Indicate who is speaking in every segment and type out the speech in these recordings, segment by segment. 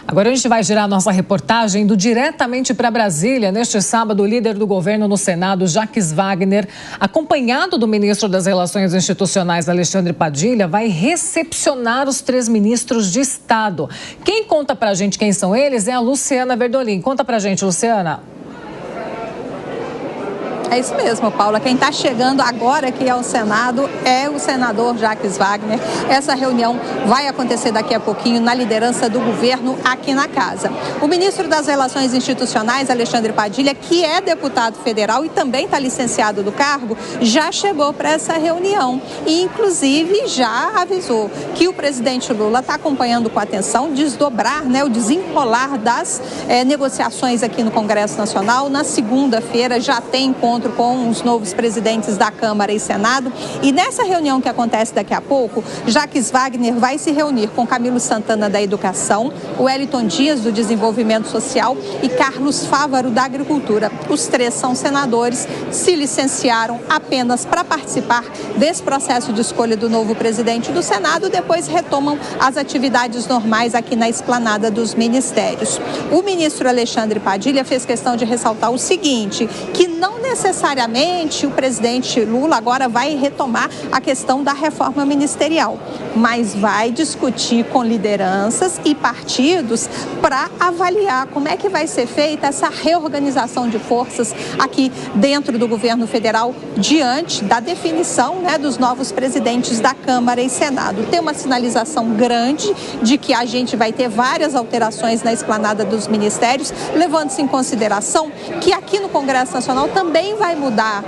Speaker 1: Agora a gente vai girar a nossa reportagem indo diretamente para Brasília. Neste sábado, o líder do governo no Senado, Jacques Wagner, acompanhado do ministro das Relações Institucionais, Alexandre Padilha, vai recepcionar os 3 ministros de Estado. Quem conta para a gente quem são eles é a Luciana Verdolim. Conta para a gente, Luciana.
Speaker 2: É isso mesmo, Paula. Quem está chegando agora aqui ao Senado é o senador Jacques Wagner. Essa reunião vai acontecer daqui a pouquinho na liderança do governo aqui na casa. O ministro das Relações Institucionais, Alexandre Padilha, que é deputado federal e também está licenciado do cargo, já chegou para essa reunião e, inclusive, já avisou que o presidente Lula está acompanhando com atenção desdobrar, o desenrolar das negociações aqui no Congresso Nacional. Na segunda-feira já tem encontro com os novos presidentes da Câmara e Senado. E nessa reunião que acontece daqui a pouco, Jacques Wagner vai se reunir com Camilo Santana da Educação, Wellington Dias do Desenvolvimento Social e Carlos Fávaro da Agricultura. Os 3 são senadores, se licenciaram apenas para participar desse processo de escolha do novo presidente do Senado, depois retomam as atividades normais aqui na esplanada dos ministérios. O ministro Alexandre Padilha fez questão de ressaltar o seguinte, que não necessariamente o presidente Lula agora vai retomar a questão da reforma ministerial, mas vai discutir com lideranças e partidos para avaliar como é que vai ser feita essa reorganização de forças aqui dentro do governo federal diante da definição dos novos presidentes da Câmara e Senado. Tem uma sinalização grande de que a gente vai ter várias alterações na esplanada dos ministérios, levando-se em consideração que aqui no Congresso Nacional também vai mudar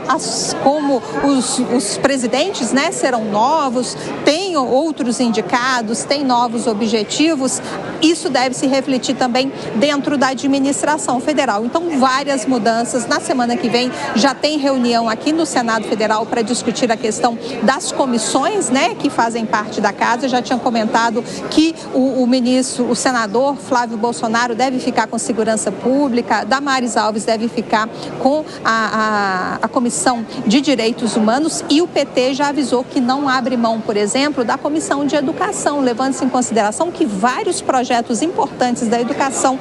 Speaker 2: como os presidentes serão novos, tem outros indicados, tem novos objetivos. Isso deve se refletir também dentro da administração federal. Então, várias mudanças. Na semana que vem já tem reunião aqui no Senado Federal para discutir a questão das comissões, que fazem parte da casa. Eu já tinha comentado que o senador Flávio Bolsonaro deve ficar com segurança pública, Damares Alves deve ficar com a Comissão de Direitos Humanos e o PT já avisou que não abre mão, por exemplo, da Comissão de Educação, levando-se em consideração que vários projetos importantes da educação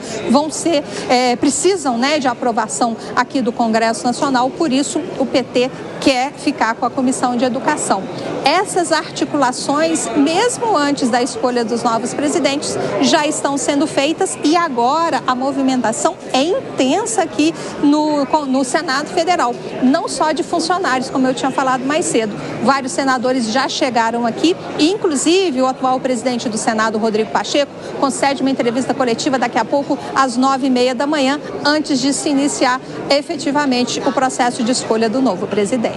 Speaker 2: precisam de aprovação aqui do Congresso Nacional, por isso o PT quer ficar com a Comissão de Educação. Essas articulações, mesmo antes da escolha dos novos presidentes, já estão sendo feitas e agora a movimentação é intensa aqui no Senado Federal. Não só de funcionários, como eu tinha falado mais cedo. Vários senadores já chegaram aqui e, inclusive, o atual presidente do Senado, Rodrigo Pacheco, concede uma entrevista coletiva daqui a pouco às 9h30 da manhã, antes de se iniciar efetivamente o processo de escolha do novo presidente.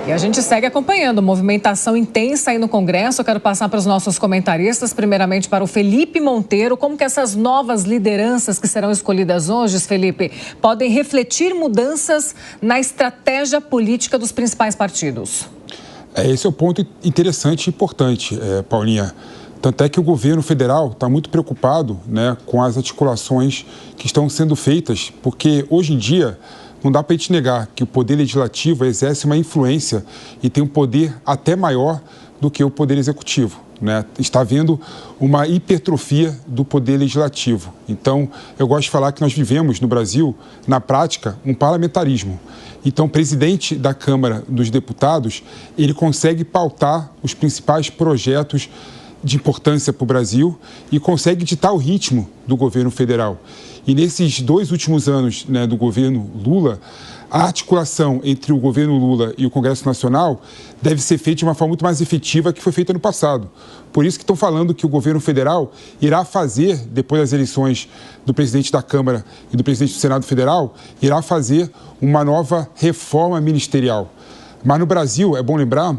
Speaker 1: E a gente segue acompanhando movimentação intensa aí no Congresso. Eu quero passar para os nossos comentaristas, primeiramente para o Felipe Monteiro. Como que essas novas lideranças que serão escolhidas hoje, Felipe, podem refletir mudanças na estratégia política dos principais partidos?
Speaker 3: Esse é o ponto interessante e importante, Paulinha. Tanto é que o governo federal está muito preocupado com as articulações que estão sendo feitas, porque hoje em dia não dá para a gente negar que o Poder Legislativo exerce uma influência e tem um poder até maior do que o Poder Executivo. Está havendo uma hipertrofia do Poder Legislativo. Então, eu gosto de falar que nós vivemos no Brasil, na prática, um parlamentarismo. Então, o presidente da Câmara dos Deputados, ele consegue pautar os principais projetos de importância para o Brasil e consegue ditar o ritmo do governo federal. E nesses 2 últimos anos do governo Lula, a articulação entre o governo Lula e o Congresso Nacional deve ser feita de uma forma muito mais efetiva que foi feita no passado. Por isso que estão falando que o governo federal irá fazer, depois das eleições do presidente da Câmara e do presidente do Senado Federal, irá fazer uma nova reforma ministerial. Mas no Brasil, é bom lembrar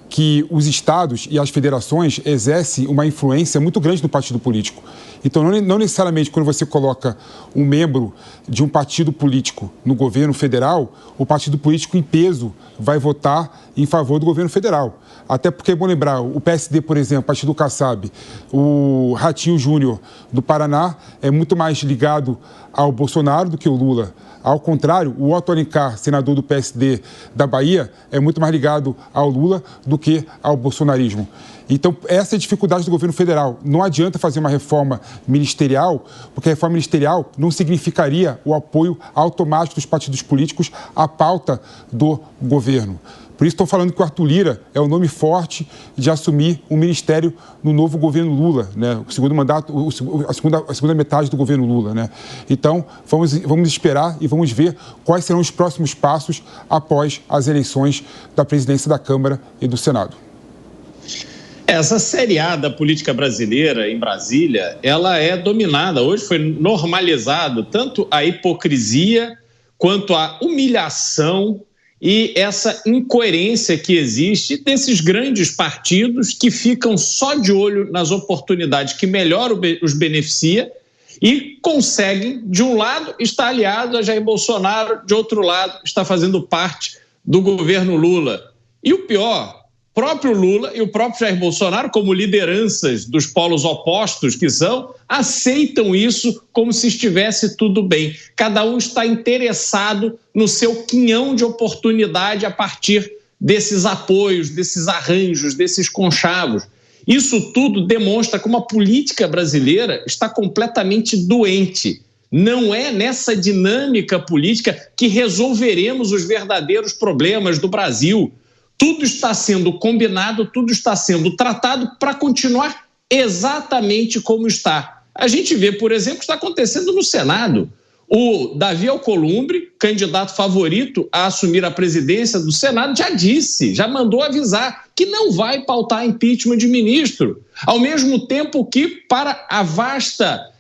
Speaker 3: que os estados e as federações exercem uma influência muito grande no partido político. Então, não necessariamente quando você coloca um membro de um partido político no governo federal, o partido político em peso vai votar em favor do governo federal. Até porque, é bom lembrar, o PSD, por exemplo, o partido Kassab, o Ratinho Júnior do Paraná é muito mais ligado ao Bolsonaro do que o Lula. Ao contrário, o Otto Alencar, senador do PSD da Bahia, é muito mais ligado ao Lula do que ao bolsonarismo. Então, essa é a dificuldade do governo federal. Não adianta fazer uma reforma ministerial, porque a reforma ministerial não significaria o apoio automático dos partidos políticos à pauta do governo. Por isso estou falando que o Arthur Lira é um nome forte de assumir um ministério no novo governo Lula, né? O segundo mandato, a segunda metade do governo Lula, né? Então, vamos esperar e vamos ver quais serão os próximos passos após as eleições da presidência da Câmara e do Senado.
Speaker 4: Essa série A da política brasileira em Brasília, ela é dominada. Hoje foi normalizado tanto a hipocrisia quanto a humilhação e essa incoerência que existe desses grandes partidos que ficam só de olho nas oportunidades que melhor os beneficia e conseguem, de um lado, estar aliado a Jair Bolsonaro, de outro lado, está fazendo parte do governo Lula. E o pior, o próprio Lula e o próprio Jair Bolsonaro, como lideranças dos polos opostos que são, aceitam isso como se estivesse tudo bem. Cada um está interessado no seu quinhão de oportunidade a partir desses apoios, desses arranjos, desses conchavos. Isso tudo demonstra como a política brasileira está completamente doente. Não é nessa dinâmica política que resolveremos os verdadeiros problemas do Brasil. Tudo está sendo combinado, tudo está sendo tratado para continuar exatamente como está. A gente vê, por exemplo, o que está acontecendo no Senado. O Davi Alcolumbre, candidato favorito a assumir a presidência do Senado, já mandou avisar que não vai pautar impeachment de ministro. Ao mesmo tempo que, para a vasta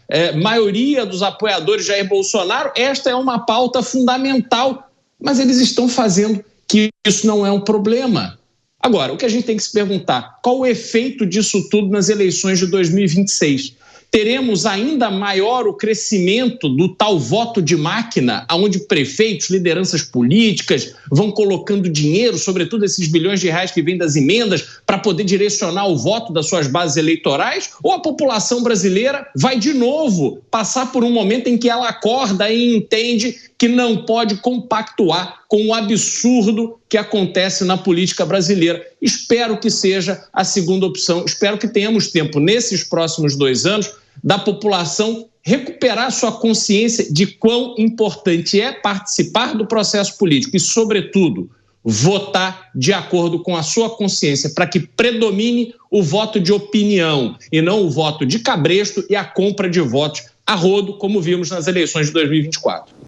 Speaker 4: maioria dos apoiadores de Jair Bolsonaro, esta é uma pauta fundamental. Mas eles estão fazendo que isso não é um problema. Agora, o que a gente tem que se perguntar, qual o efeito disso tudo nas eleições de 2026? Teremos ainda maior o crescimento do tal voto de máquina, onde prefeitos, lideranças políticas vão colocando dinheiro, sobretudo esses bilhões de reais que vêm das emendas, para poder direcionar o voto das suas bases eleitorais? Ou a população brasileira vai de novo passar por um momento em que ela acorda e entende que não pode compactuar com o absurdo que acontece na política brasileira? Espero que seja a segunda opção. Espero que tenhamos tempo, nesses próximos 2 anos, da população recuperar sua consciência de quão importante é participar do processo político e, sobretudo, votar de acordo com a sua consciência, para que predomine o voto de opinião e não o voto de cabresto e a compra de votos a rodo, como vimos nas eleições de 2024.